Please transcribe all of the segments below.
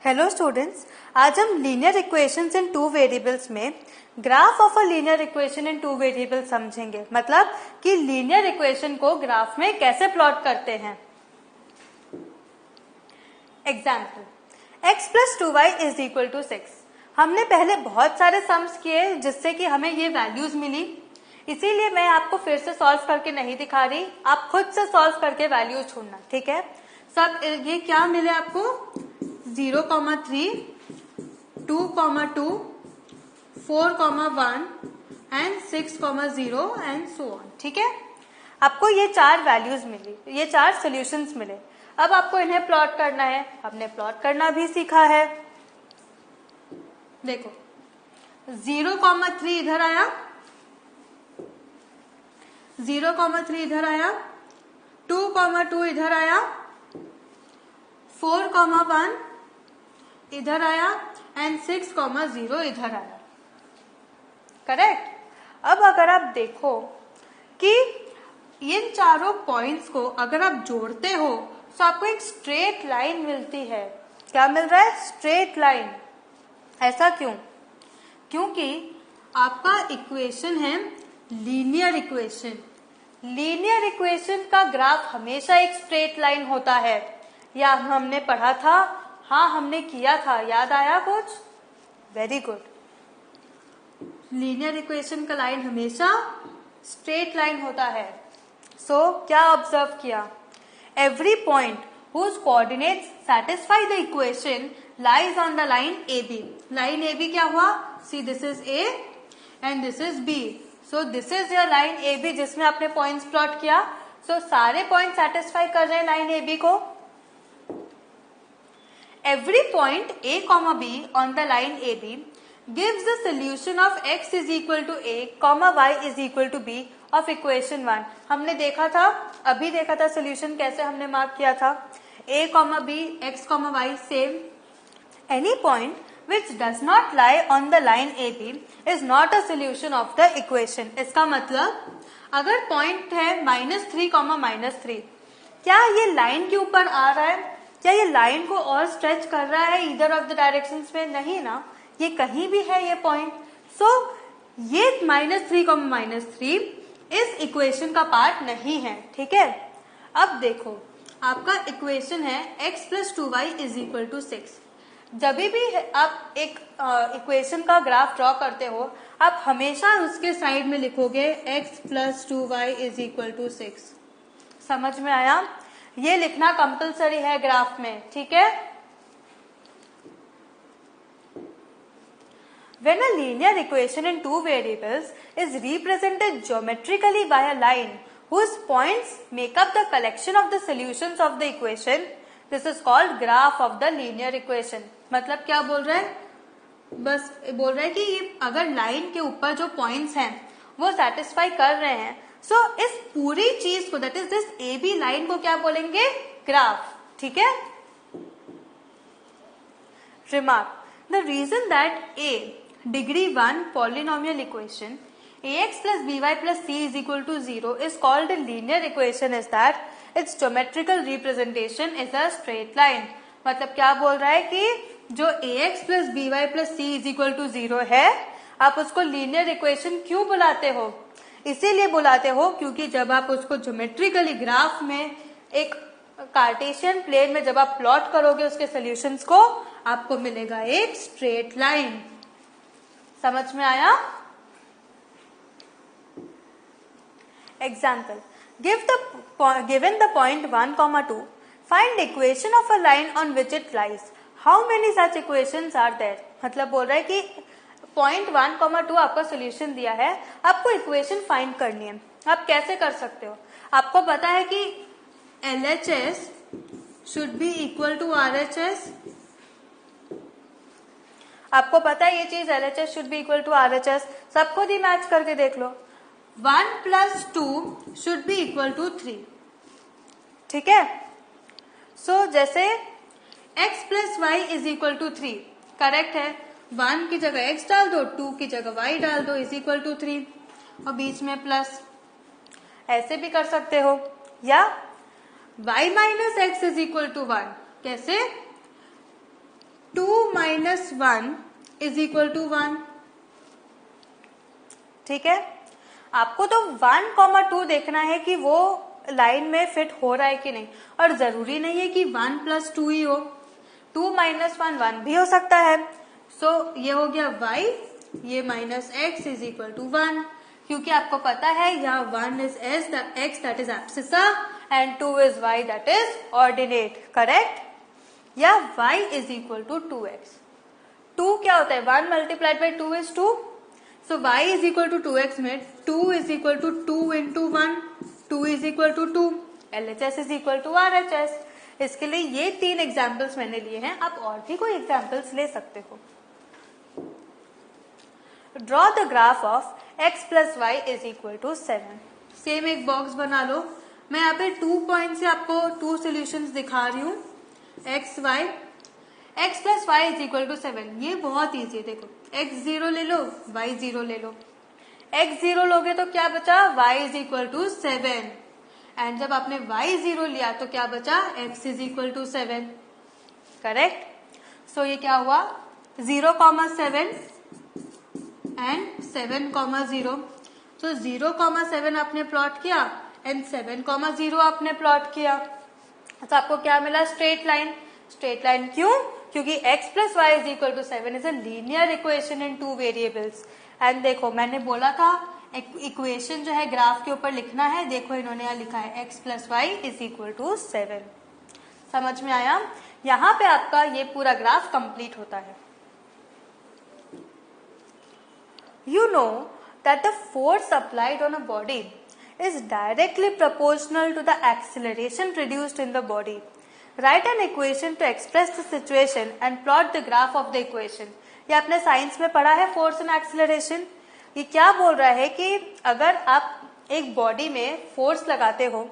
Hello students, आज हम linear equations in two variables में graph of a linear equation in two variable समझेंगे। मतलब कि लीनियर इक्वेशन को ग्राफ में कैसे प्लॉट करते हैं। Example, x plus 2y is equal to 6। हमने पहले बहुत सारे सम्स किए जिससे कि हमें ये वैल्यूज मिली, इसीलिए मैं आपको फिर से सॉल्व करके नहीं दिखा रही, आप खुद से सॉल्व करके वैल्यूज ढूंढना, ठीक है। सब ये क्या मिले आपको 0,3, 2,2, 4,1 एंड 6,0 एंड सो ऑन, ठीक है। आपको ये चार वैल्यूज मिली, ये चार सॉल्यूशंस मिले। अब आपको इन्हें प्लॉट करना है। हमने प्लॉट करना भी सीखा है। देखो 0,3 इधर आया, 0,3 इधर आया, 2,2 इधर आया, 4,1 इधर आया एंड 6,0 इधर आया। करेक्ट। अब अगर आप देखो कि इन चारों पॉइंट्स को अगर आप जोड़ते हो तो आपको एक स्ट्रेट लाइन मिलती है। क्या मिल रहा है? Straight line. ऐसा क्यों? क्योंकि आपका इक्वेशन है लीनियर इक्वेशन। लीनियर इक्वेशन का ग्राफ हमेशा एक स्ट्रेट लाइन होता है। या हमने पढ़ा था, हाँ हमने किया था, याद आया कुछ? Very good. लीनियर इक्वेशन का लाइन हमेशा स्ट्रेट लाइन होता है। सो क्या ऑब्जर्व किया? Every point whose coordinates satisfy the equation lies on the line AB. Line AB क्या हुआ? See, this is A and this is B. So this is your line AB जिसमें आपने points plot किया। So सारे point satisfy कर रहे हैं line AB को। Every point A, B on the line AB gives the solution of x is equal to A, y is equal to B of equation 1. हमने देखा था, अभी देखा था सोल्यूशन कैसे हमने मार्क किया था। A, B, x, y same. Any point which does not lie on the line AB is not a solution of the equation. इसका मतलब अगर पॉइंट है -3, -3, क्या ये लाइन के ऊपर आ रहा है? क्या ये लाइन को और स्ट्रेच कर रहा है ईदर ऑफ द डायरेक्शंस में? नहीं ना, ये कहीं भी है ये पॉइंट। सो ये -3, -3 इस इक्वेशन का पार्ट नहीं है, ठीक है। अब देखो आपका इक्वेशन है x plus 2y is equal to 6। जब भी आप एक इक्वेशन का ग्राफ ड्रॉ करते हो, आप हमेशा उसके साइड में लिखोगे x plus 2y is equal to 6। समझ में आया? ये लिखना कंपलसरी है ग्राफ में, ठीक है। When a linear equation in two variables is represented geometrically by a line whose points make up the collection of the solutions of the equation, this is called graph of the linear equation. मतलब क्या बोल रहा है? बस बोल रहा है कि ये अगर लाइन के ऊपर जो पॉइंट्स हैं वो सेटिस्फाई कर रहे हैं, सो इस पूरी चीज को, that is this AB line को क्या बोलेंगे? ग्राफ, ठीक है। Remark, the reason that A degree 1 polynomial equation ax plus by plus c is equal to 0 is called a linear equation is that its geometrical representation is a straight line. मतलब क्या बोल रहा है कि जो ax plus by plus c is equal to 0 है, आप उसको linear equation क्यों बुलाते हो? इसीलिए बुलाते हो क्योंकि जब आप उसको ज्योमेट्रिकली ग्राफ में एक कार्टेशियन प्लेन में जब आप प्लॉट करोगे उसके सॉल्यूशंस को, आपको मिलेगा एक स्ट्रेट लाइन। समझ में आया? Example, given the point 1, 2, find equation of a line on which it lies. How many such equations are there? मतलब बोल रहा है कि पॉइंट 1, 2 आपका सोल्यूशन दिया है, आपको इक्वेशन फाइंड करनी है। आप कैसे कर सकते हो? आपको पता है कि LHS should be equal to RHS। आपको पता है ये चीज LHS should be equal to RHS। सब खुद ही मैच करके देख लो। 1 plus 2 should be equal to 3, ठीक है। सो जैसे x plus y is equal to 3 correct है। 1 की जगह x डाल दो, 2 की जगह y डाल दो, इज इक्वल टू 3 और बीच में प्लस। ऐसे भी कर सकते हो, या y minus x is equal to 1। कैसे? 2 माइनस 1 इज इक्वल टू 1। ठीक है, आपको तो 1,2 देखना है कि वो लाइन में फिट हो रहा है कि नहीं, और जरूरी नहीं है कि 1 प्लस 2 ही हो, 2 माइनस 1 भी हो सकता है। सो ये हो गया y, ये minus x is equal to 1, क्योंकि आपको पता है यहाँ 1 is x that is abscissa and 2 is y that is ordinate, correct. या y is equal to 2x, 2 क्या होता है 1 multiplied by 2 is 2, so y is equal to 2x में 2 is equal to 2 into 1, 2 is equal to 2, LHS is equal to RHS। इसके लिए ये 3 examples मैंने लिए हैं, आप और भी कोई एग्जाम्पल्स ले सकते हो। Draw the graph of x plus y is equal to 7। Same एक बॉक्स बना लो, मैं यहाँ पे 2 पॉइंट से आपको 2 सोल्यूशंस दिखा रही हूँ। x plus y is equal to 7, ये बहुत ईजी है। देखो x 0 ले लो, y 0 ले लो, x 0 लोगे तो क्या बचा y is equal to 7, and जब आपने y 0 लिया तो क्या बचा x is equal to 7, correct. So ये क्या हुआ 0,7 एंड 7,0। तो 0,7 आपने प्लॉट किया एंड 7,0 आपने प्लॉट किया, तो आपको क्या मिला स्ट्रेट लाइन। स्ट्रेट लाइन क्यों, क्योंकि x plus y is equal to 7 is a linear equation in 2 variables. And देखो मैंने बोला था इक्वेशन जो है ग्राफ के ऊपर लिखना है, देखो इन्होंने यहाँ लिखा है x plus y is equal to 7। समझ में आया, यहाँ पे आपका ये पूरा ग्राफ कंप्लीट होता है। You know that the force applied on a body is directly proportional to the acceleration produced in the body. Write an equation to express the situation and plot the graph of the equation. ये आपने science में पढ़ा है force and acceleration. ये क्या बोल रहा है कि अगर आप एक बॉडी में फोर्स लगाते हो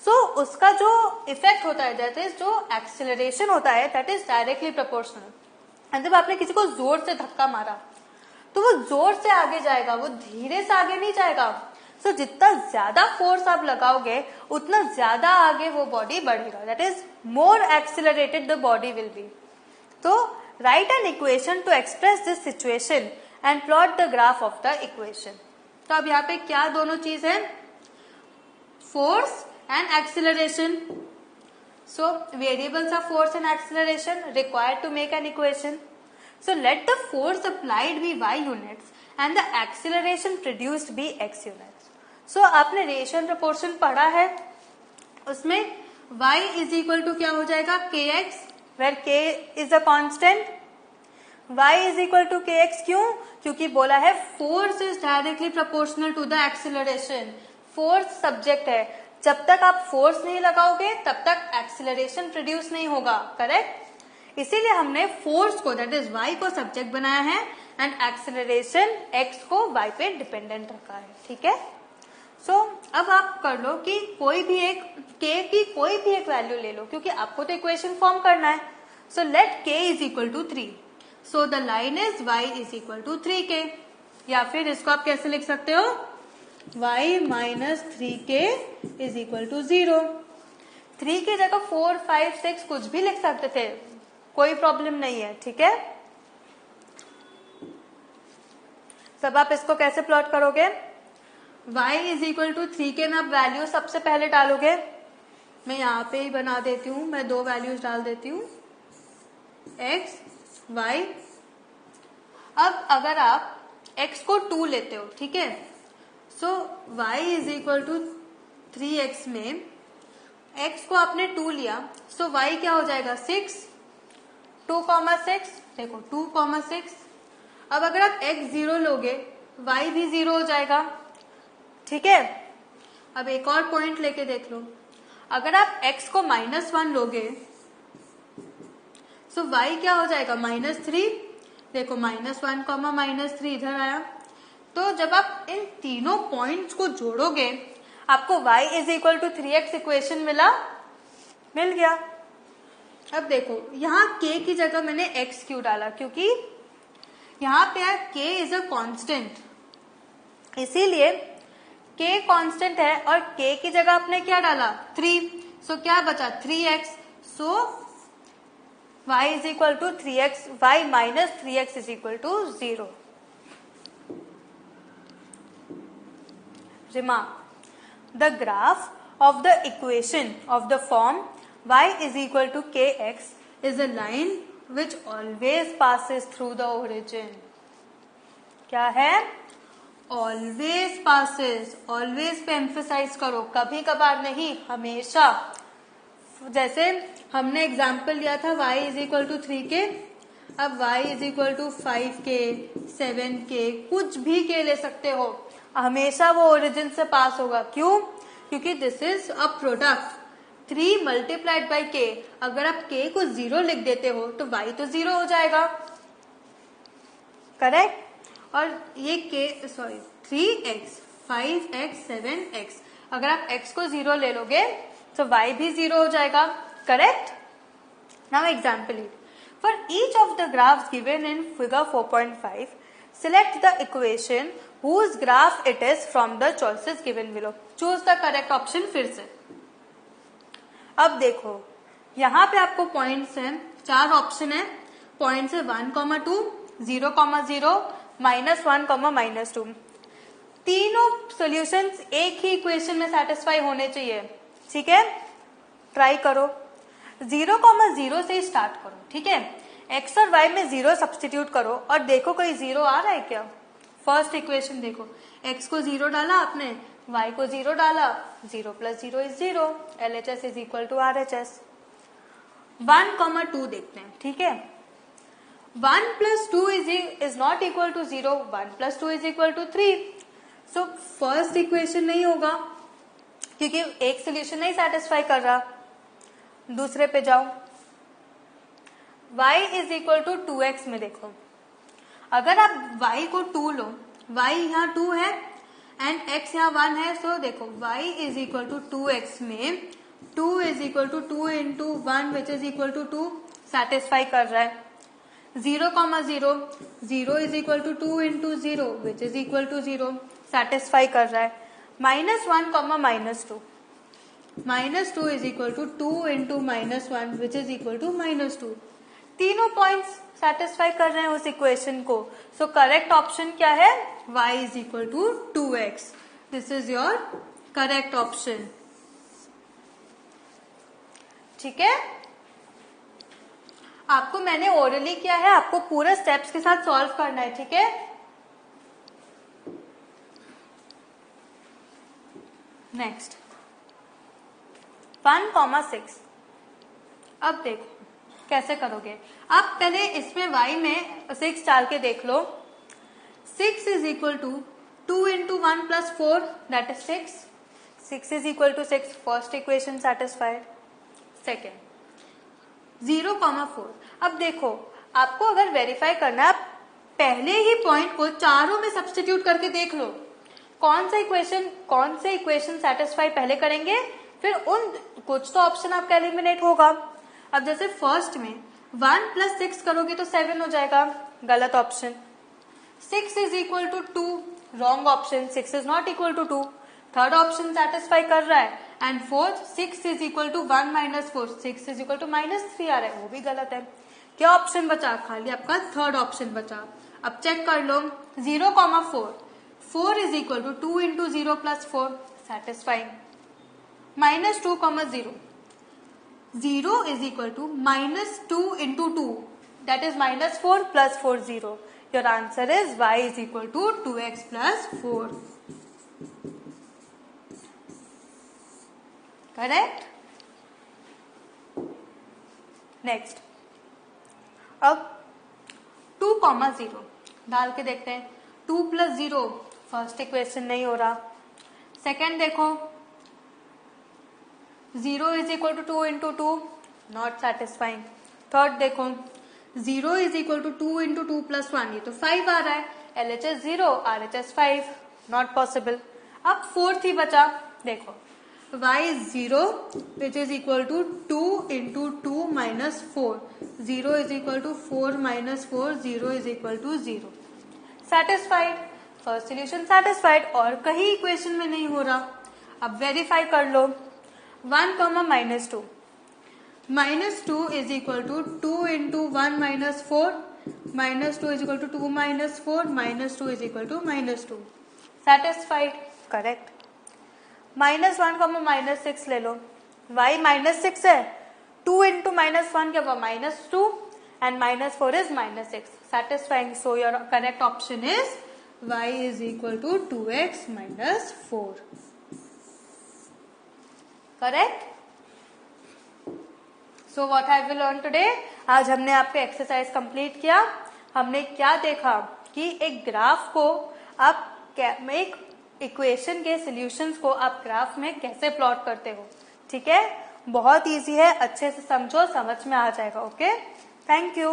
सो उसका जो इफेक्ट होता है दैट इज जो एक्सीलरेशन होता है that is directly proportional. And जब आपने किसी को जोर से धक्का मारा तो वो जोर से आगे जाएगा, वो धीरे से आगे नहीं जाएगा। सो जितना ज्यादा फोर्स आप लगाओगे उतना ज्यादा आगे वो बॉडी बढ़ेगा, that is more accelerated the body will be. तो write an equation to express this situation and plot the graph of the equation. तो अब यहाँ पे क्या दोनों चीज है, force and acceleration. So variables of force and acceleration required to make an equation. So let the force applied be y units and the acceleration produced be x units. So आपने ratio and proportion पढ़ा है, उसमें y is equal to क्या हो जाएगा kx, where k is a constant. y is equal to kx क्यों, क्योंकि बोला है force is directly proportional to the acceleration. Force subject है, जब तक आप फोर्स नहीं लगाओगे तब तक एक्सीलरेशन प्रोड्यूस नहीं होगा, करेक्ट। इसीलिए हमने फोर्स को दैट इज y को सब्जेक्ट बनाया है एंड एक्सीलरेशन x को y पे डिपेंडेंट रखा है, ठीक है। सो अब आप कर लो कि कोई भी एक k की कोई भी एक वैल्यू ले लो, क्योंकि आपको तो इक्वेशन फॉर्म करना है। So let k is equal to 3, so the line is y is equal to 3k, या फिर इसको आप कैसे लिख सकते हो y minus 3k is equal to 0। 3 की जगह 4, 5, 6 कुछ भी लिख सकते थे, कोई प्रॉब्लम नहीं है, ठीक है। सब आप इसको कैसे प्लॉट करोगे, y is equal to 3k में आप वैल्यू सबसे पहले डालोगे। मैं यहाँ पे ही बना देती हूँ, मैं 2 वैल्यूज डाल देती हूँ x y। अब अगर आप x को 2 लेते हो, ठीक है, so y is equal to 3x में x को आपने 2 लिया, सो y क्या हो जाएगा 6, 2,6, देखो 2,6। अब अगर आप x 0 लोगे y भी 0 हो जाएगा, ठीक है। अब एक और पॉइंट लेके देख लो, अगर आप x को -1 लोगे सो y क्या हो जाएगा -3, देखो -1, -3 इधर आया। तो जब आप इन तीनों पॉइंट्स को जोड़ोगे आपको y is equal to 3x equation मिल गया। अब देखो यहाँ k की जगह मैंने x क्यों डाला, क्योंकि यहाँ पे k इज अ कांस्टेंट, इसीलिए k कांस्टेंट है और k की जगह आपने क्या डाला 3, सो क्या बचा 3x। So y is equal to 3x, y minus 3x is equal to 0. Remark: the graph of the equation of the form y is equal to kx is a line which always passes through the origin. क्या है? Always passes. Always पे emphasize करो, कभी कभार नहीं, हमेशा. जैसे हमने एग्जाम्पल लिया था y is equal to 3k, अब y is equal to 5k, 7k, कुछ भी k ले सकते हो, हमेशा वो ओरिजिन से पास होगा. क्यों? क्योंकि this is a product 3 multiplied by k. अगर आप k को 0 लिख देते हो तो y तो 0 हो जाएगा, करेक्ट. और ये k 3x, 5x, 7x, अगर आप x को 0 ले लोगे तो y भी 0 हो जाएगा, correct. Now example it. For each of the graphs given in figure 4.5 select the equation whose graph it is from the choices given below. Choose the correct option. फिर से अब देखो, यहाँ पे आपको पॉइंट्स हैं, 4 ऑप्शन है. पॉइंट्स है 1, 2, 0, 0, -1, -2. तीनों सॉल्यूशंस एक ही इक्वेशन में सेटिस्फाई होने चाहिए. ठीक है, ट्राई करो. 0, 0 से स्टार्ट करो. ठीक है, x और y में 0 सब्सटीट्यूट करो और देखो कोई 0 आ रहा है क्या. फर्स्ट इक्वेशन देखो, x को 0 डाला आपने, y को 0 डाला, 0 + 0 is 0. LHS is equal to RHS. 1, 2 देखते हैं. ठीक है, 1 + 2 is not equal to 0. 1 + 2 is equal to 3. So first equation नहीं होगा क्योंकि एक सोल्यूशन नहीं सेटिस्फाई कर रहा. दूसरे पे जाओ, y is equal to 2x में देखो, अगर आप y को 2 लो, y यहाँ 2 है एंड x यहाँ 1 है, सो देखो y is equal to 2x में 2 is equal to 2 into 1 which is equal to 2 satisfy कर रहा है. 0, 0, 0 is equal to 2 into 0 which is equal to 0 satisfy कर रहा है. -1, -2, -2 is equal to 2 into -1 which is equal to -2. तीनों points satisfy कर रहे हैं उस इक्वेशन को. सो करेक्ट ऑप्शन क्या है? y is equal to 2x. This is your correct option. ठीक है, आपको मैंने ओरली किया है, आपको पूरे स्टेप्स के साथ सॉल्व करना है. ठीक है, नेक्स्ट 1,6. अब देखो कैसे करोगे. आप पहले इसमें y में 6 डाल के देख लो. 6 is equal to 2 into 1 + 4 that is 6. 6 is equal to 6. First equation satisfied. Second 0, 4. अब देखो, आपको अगर वेरीफाई करना है, पहले ही पॉइंट को चारों में सब्सटीट्यूट करके देख लो कौन से इक्वेशन सेटिस्फाई पहले करेंगे, फिर उन कुछ तो ऑप्शन आपका एलिमिनेट होगा. अब जैसे फर्स्ट में 1 + 6 करोगे तो 7 हो जाएगा, गलत option. 6 is equal to 2, wrong option. 6 is not equal to 2, third option satisfy कर रहा है. And fourth 6 is equal to 1 - 4, 6 is equal to -3 आ रहा है, वो भी गलत है. क्या ऑप्शन बचा? खाली आपका थर्ड ऑप्शन बचा. अब चेक कर लो. 0, 4, 4 is equal to 2 into 0 + 4 satisfying. -2, 0, 0 is equal to -2 into 2, that is -4 + 4, 0. Your answer is y is equal to 2x + 4. Correct? Next, अब 2, 0 डाल के देखते हैं. 2 + 0, फर्स्ट इक्वेशन नहीं हो रहा. सेकेंड देखो, 0 is equal to 2 into 2, not satisfying. Third देखो, 0 इज इक्वल टू 2 इंटू 2 + 1, ये तो 5 आ रहा है. LHS 0, RHS 5, not possible. अब फोर्थ ही बचा. देखो, y is 0 which is equal to 2 into 2 minus 4. 0 is equal to 4 minus 4, 0 is equal to 0. Satisfied. First solution satisfied और कहीं इक्वेशन में नहीं हो रहा. अब वेरीफाई कर लो. 1, -2. -2 is equal to 2 into 1 minus 4, -2 is equal to 2 minus 4, -2 is equal to -2। Satisfied, correct. -1 को -6 ले लो, y -6 है, 2 इंटू -1 क्या हुआ -2 and -4 is -6, satisfying. So your correct option is y is equal to 2x minus 4. Correct? So what have we learned today? आज हमने आपका exercise complete किया। हमने क्या देखा कि एक ग्राफ को आप एक इक्वेशन के सॉल्यूशंस को आप ग्राफ में कैसे प्लॉट करते हो। ठीक है, बहुत इजी है, अच्छे से समझो, समझ में आ जाएगा। Okay, thank you.